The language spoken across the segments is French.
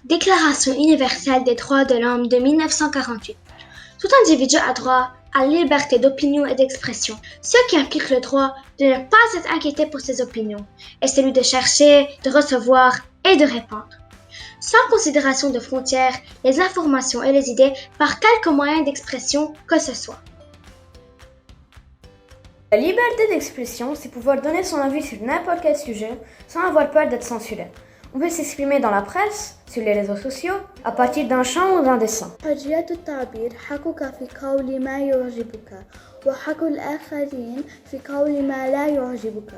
Déclaration universelle des droits de l'homme de 1948. Tout individu a droit à la liberté d'opinion et d'expression, ce qui implique le droit de ne pas être inquiété pour ses opinions, et celui de chercher, de recevoir et de répondre. Sans considération de frontières, les informations et les idées par quelque moyen d'expression que ce soit. La liberté d'expression, c'est pouvoir donner son avis sur n'importe quel sujet sans avoir peur d'être censuré. On peut s'exprimer dans la presse, sur les réseaux sociaux, à partir d'un chant ou d'un dessin. حرية التعبير حقك في قول ما يعجبك وحق الآخرين في قول ما لا يعجبك.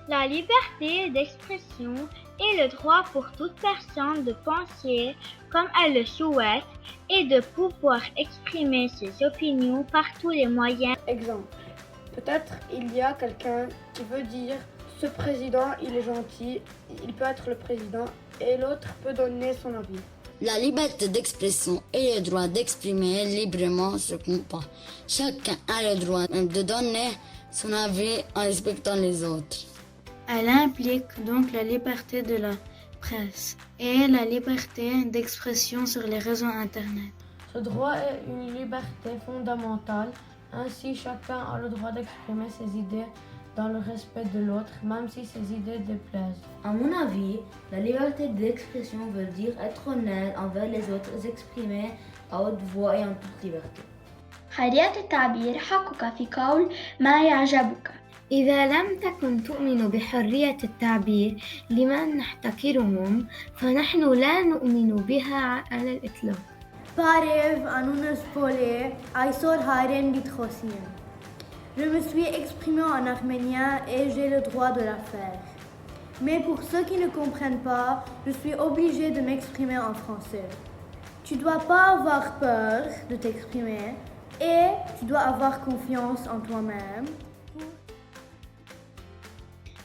La liberté d'expression est le droit pour toute personne de penser comme elle le souhaite et de pouvoir exprimer ses opinions par tous les moyens. Exemple. Peut-être il y a quelqu'un qui veut dire « ce président, il est gentil, il peut être le président » et l'autre peut donner son avis. La liberté d'expression est le droit d'exprimer librement ce qu'on pense. Chacun a le droit de donner son avis en respectant les autres. Elle implique donc la liberté de la presse et la liberté d'expression sur les réseaux Internet. Ce droit est une liberté fondamentale. Ainsi, chacun a le droit d'exprimer ses idées dans le respect de l'autre, même si ces idées déplaisent. À mon avis, la liberté d'expression veut dire être honnête envers les autres et s'exprimer à haute voix et en toute liberté. حرية التعبير حقك في قول ما يعجبك. إذا لم تكن تؤمن بحرية التعبير لمن نحتكرهم فنحن لا نؤمن بها على الإطلاق. Parev anunas pole, aisor haren bitrosien. Je me suis exprimé en arménien et j'ai le droit de la faire. Mais pour ceux qui ne comprennent pas, je suis obligée de m'exprimer en français. Tu dois pas avoir peur de t'exprimer et tu dois avoir confiance en toi-même.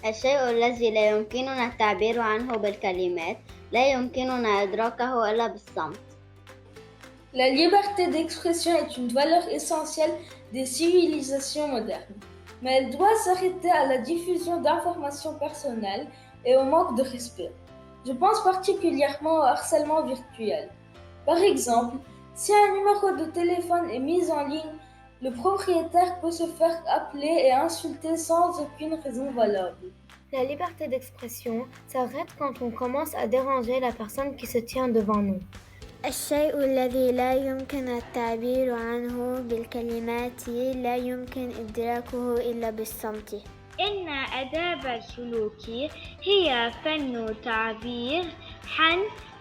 الشيء الذي لا يمكننا التعبير عنه بالكلمات لا يمكننا إدراكه إلا بالصمت. La liberté d'expression est une valeur essentielle des civilisations modernes, mais elle doit s'arrêter à la diffusion d'informations personnelles et au manque de respect. Je pense particulièrement au harcèlement virtuel. Par exemple, si un numéro de téléphone est mis en ligne, le propriétaire peut se faire appeler et insulter sans aucune raison valable. La liberté d'expression s'arrête quand on commence à déranger la personne qui se tient devant nous. الشيء الذي لا يمكن التعبير عنه بالكلمات لا يمكن إدراكه إلا بالصمت. إن آداب السلوك هي فن تعبير عن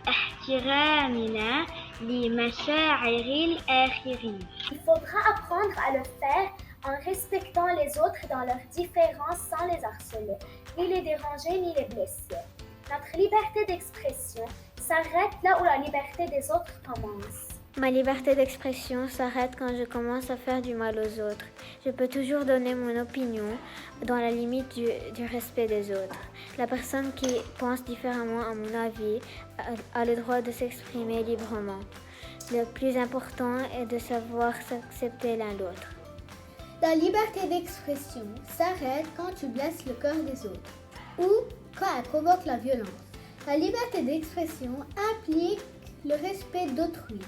احترامنا لمشاعر الآخرين. Il faudra apprendre à le faire en respectant les autres dans leurs différences sans les harceler, ni les déranger ni les blesser. Notre liberté d'expression s'arrête là où la liberté des autres commence. Ma liberté d'expression s'arrête quand je commence à faire du mal aux autres. Je peux toujours donner mon opinion dans la limite du respect des autres. La personne qui pense différemment à mon avis a le droit de s'exprimer librement. Le plus important est de savoir s'accepter l'un l'autre. La liberté d'expression s'arrête quand tu blesses le cœur des autres ou quand elle provoque la violence. La liberté d'expression implique le respect d'autrui.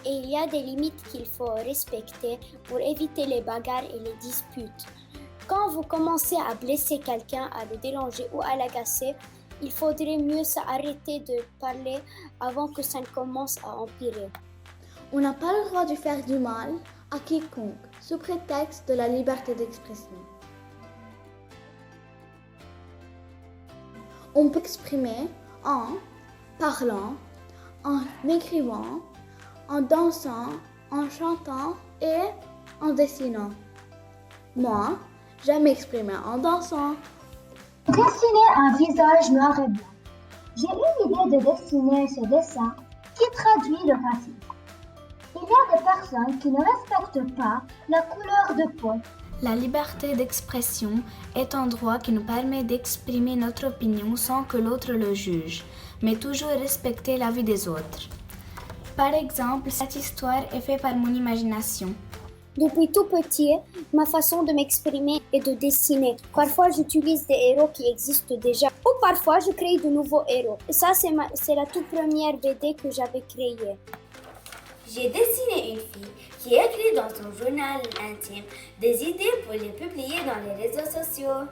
Et il y a des limites qu'il faut respecter pour éviter les bagarres et les disputes. Quand vous commencez à blesser quelqu'un, à le déranger ou à l'agacer, il faudrait mieux s'arrêter de parler avant que ça ne commence à empirer. On n'a pas le droit de faire du mal à quiconque, sous prétexte de la liberté d'expression. On peut exprimer en parlant, en écrivant, en dansant, en chantant et en dessinant. Moi, j'aime m'exprimer en dansant. Dessiner un visage noir et blanc. J'ai eu l'idée de dessiner ce dessin qui traduit le racisme. Il y a des personnes qui ne respectent pas la couleur de peau. La liberté d'expression est un droit qui nous permet d'exprimer notre opinion sans que l'autre le juge, mais toujours respecter l'avis des autres. Par exemple, cette histoire est faite par mon imagination. Depuis tout petit, ma façon de m'exprimer et de dessiner. Parfois, j'utilise des héros qui existent déjà ou parfois, je crée de nouveaux héros. Et ça, c'est la toute première BD que j'avais créée. J'ai dessiné une fille qui écrit dans son journal intime des idées pour les publier dans les réseaux sociaux.